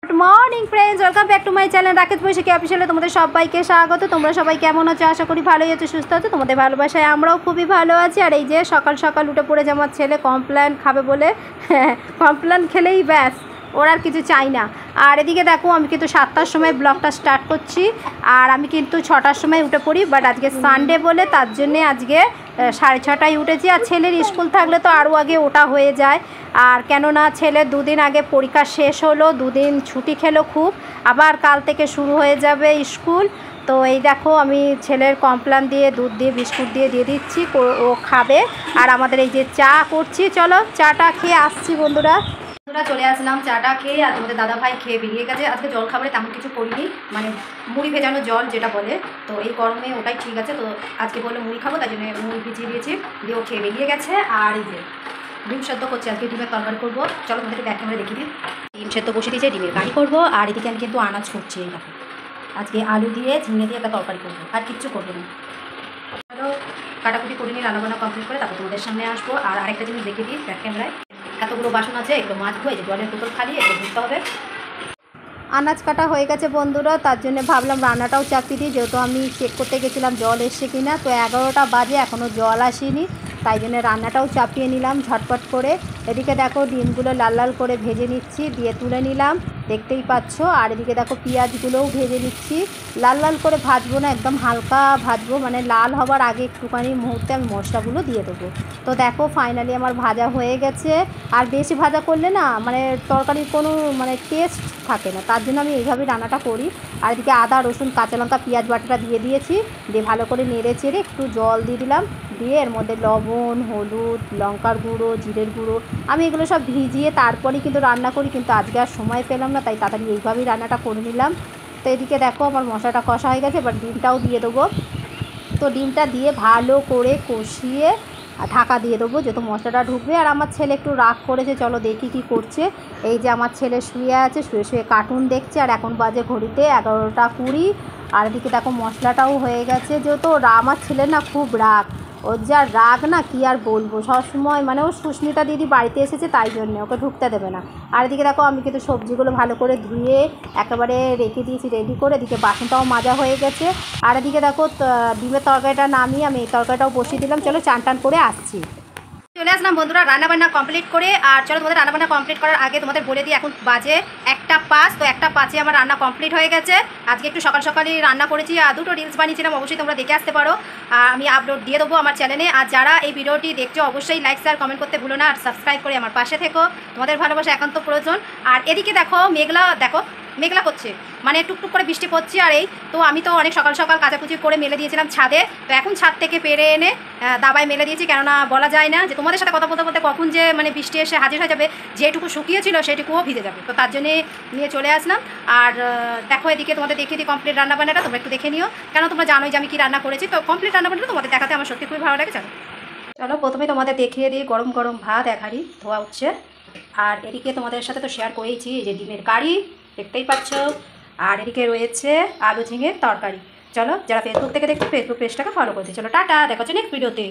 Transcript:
Good morning friends, welcome back to my channel Rakesh Baishakhi অফিসিয়ালে তোমাদের সবাইকে স্বাগত। তোমরা সবাই কেমন আছো? আশা করি ভালোই আছো, সুস্থ আছো। তোমাদের ভালোবাসায় আমরাও খুবই ভালো আছি। আর এই যে সকাল সকাল উঠে পড়েছে আমার ছেলে কমপ্লেন খাবে বলে। কমপ্লেন খেলেই ব্যাস, ওর আর কিছু চাই না। আর এদিকে দেখো, আমি কিন্তু 7টার সময় ব্লগটা স্টার্ট করছি, আর আমি কিন্তু 6টার সময় উঠে পড়ি। বাট আজকে সানডে বলে তার জন্যে আজকে 6:30টায় উঠেছি। আর ছেলের স্কুল থাকলে তো আরও আগে ওটা হয়ে যায়। আর কেননা ছেলের দুদিন আগে পরীক্ষা শেষ হলো, দুদিন ছুটি খেলো খুব, আবার কাল থেকে শুরু হয়ে যাবে স্কুল। তো এই দেখো, আমি ছেলের কমপ্লেন দিয়ে দুধ দিয়ে বিস্কুট দিয়ে দিচ্ছি, ও খাবে। আর আমাদের এই যে চা করছি, চলো চাটা খেয়ে আসছি বন্ধুরা। চলে আসলাম চাটা খেয়ে, আর তোমাদের দাদাভাই খেয়ে বেরিয়ে গেছে। আজকে জল খাবারে তেমন কিছু করিনি, মানে মুড়ি ভেজানো জল যেটা বলে, তো এই গরমে ওটাই ঠিক আছে। তো আজকে বললো মুড়ি খাবো, তাই জন্য মুড়ি ভিজিয়ে দিয়েছি, দিয়ে ও খেয়ে বেরিয়ে গেছে। আর এই যে ডিম সেদ্ধ করছি, আজকে ডিমের তরকারি করবো। চলো তোমাদেরকে ব্যাক ক্যামেরা দেখিয়ে দিই। ডিম সেদ্ধ বসে দিয়েছে, ডিমের কারি করবো। আর এদিকে আমি কিন্তু আনাজ করছি, এই দেখো আজকে আলু দিয়ে ঝিঙে দিয়ে একটা তরকারি করবো, আর কিচ্ছু করবো না। চলো কাটাকুটি করে নিয়ে রান্নাবান্না কমপ্লিট করে তারপর তোমাদের সামনে আসবো। আর আরেকটা জিনিস দেখিয়ে দিই ব্যাক ক্যামেরায়, এতগুলো বাসন আছে, এগুলো মাজবো। এই যে জলের বোতল খালি, এগুলো ধুতে হবে। আনাজ কাটা হয়ে গেছে বন্ধুরা, তার জন্য ভাবলাম রান্নাটাও চাপিয়ে দিই, যেহেতু আমি চেক করতে গেছিলাম জল এসছে কিনা। তো 11টা বাজে, এখনও জল আসেনি, তাই জন্য রান্নাটাও চাপিয়ে নিলাম ঝটপট করে। এদিকে দেখো ডিমগুলো লাল লাল করে ভেজে নিচ্ছি, দিয়ে তুলে নিলাম, দেখতেই পাচ্ছ। আর এদিকে দেখো পেঁয়াজগুলোও ভেজে নিচ্ছি, লাল লাল করে ভাজবো না, একদম হালকা ভাজবো, মানে লাল হবার আগে একটুখানি মুহূর্তে আমি মশলাগুলো দিয়ে দেবো। তো দেখো ফাইনালি আমার ভাজা হয়ে গেছে। আর বেশি ভাজা করলে না, মানে তরকারির কোনো মানে টেস্ট থাকে না, তার জন্য আমি এইভাবেই রান্নাটা করি। আর এদিকে আদা রসুন কাঁচা লঙ্কা পেঁয়াজ বাটাটা দিয়ে দিয়েছি, দিয়ে ভালো করে নেড়ে চেড়ে একটু জল দিয়ে দিলাম, দিয়ে এর মধ্যে লবণ, হলুদ, লঙ্কার গুঁড়ো, জিরের গুঁড়ো, আমি এগুলো সব ভিজিয়ে তারপরেই কিন্তু রান্না করি, কিন্তু আজকে আর সময় পেলাম না, তাই তাড়াতাড়ি এইভাবেই রান্নাটা করে নিলাম। তো এদিকে দেখো আমার মশলাটা কষা হয়ে গেছে, এবার ডিমটাও দিয়ে দেবো। তো ডিমটা দিয়ে ভালো করে কষিয়ে ঢাকা দিয়ে দেবো, যেহেতু মশলাটা ঢুকবে। আর আমার ছেলে একটু রাগ করেছে, চলো দেখি কি করছে। এই যে আমার ছেলে শুয়ে আছে, শুয়ে শুয়ে কার্টুন দেখছে, আর এখন বাজে ঘড়িতে 11টা 20। আর এদিকে দেখো মশলাটাও হয়ে গেছে। যেহেতু আমার ছেলে না খুব রাগ, ওর যা রাগ না কি আর বলবো, সবসময় মানে ও সুস্মিতা দিদি বাড়িতে এসেছে তাই জন্যে ওকে ঢুকতে দেবে না। আর এদিকে দেখো আমি কিন্তু সবজিগুলো ভালো করে ধুয়ে একেবারে রেখে দিয়েছি রেডি করে, এদিকে বাসনটাও মাজা হয়ে গেছে। আর এদিকে দেখো ডিমের তরকারিটা নামিয়ে আমি এই তরকারিটাও বসিয়ে দিলাম। চলো চান টান করে আসছি। চলে আসলাম বন্ধুরা রান্নাবান্না কমপ্লিট করে। আর চলো তোমাদের রান্নাবান্না কমপ্লিট করার আগে তোমাদের বলে দিই, এখন বাজে 1টা 5। তো 1টা 5-এ আমার রান্না কমপ্লিট হয়ে গেছে। আজকে একটু সকাল সকালই রান্না করেছি, আর দুটো রিলস বানিয়েছিলাম, অবশ্যই তোমরা দেখে আসতে পারো, আমি আপলোড দিয়ে দেবো আমার চ্যানেলে। আর যারা এই ভিডিওটি দেখছো অবশ্যই লাইক শেয়ার কমেন্ট করতে ভুলো না, আর সাবস্ক্রাইব করে আমার পাশে থেকো, তোমাদের ভালোবাসা একান্ত প্রয়োজন। আর এদিকে দেখো মেঘলা করছে, মানে টুকটুক করে বৃষ্টি পড়ছে। আর এই তো আমি তো অনেক সকাল সকাল কাচাকুচি করে মেলে দিয়েছিলাম ছাদে, তো এখন ছাদ থেকে পেরে এনে দাবায় মেলে দিয়েছি, কেননা বলা যায় না যে তোমাদের সাথে কথা বলতে বলতে কখন যে মানে বৃষ্টি এসে হাজির হয়ে যাবে, যেটুকু শুকিয়েছিল সেটুকুও ভিজে যাবে। তো তার জন্যে নিয়ে চলে আসলাম। আর দেখো এদিকে তোমাদের দেখিয়ে দিই কমপ্লিট রান্নাবান্নাটা, তোমরা একটু দেখে নিও, কেন তোমরা জানোই যে আমি কী রান্না করেছি। তো কমপ্লিট রান্নাবান্নাটা তোমাদের দেখাতে আমার সত্যি খুবই ভালো লাগে। চলো প্রথমে তোমাদের দেখিয়ে দিই, গরম গরম ভাত 1 হাঁড়ি ধোয়া উঠছে। আর এদিকে তোমাদের সাথে তো শেয়ার করেইছি যে ডিমের কারি, দেখতেই পাচ্ছ। আর এদিকে রয়েছে আলু ঝিঙের তরকারি। চলো যারা ফেসবুক থেকে দেখছো ফেসবুক পেজটাকে ফলো করতে, চলো টাটা, দেখা হচ্ছে নেক্সট ভিডিওতে।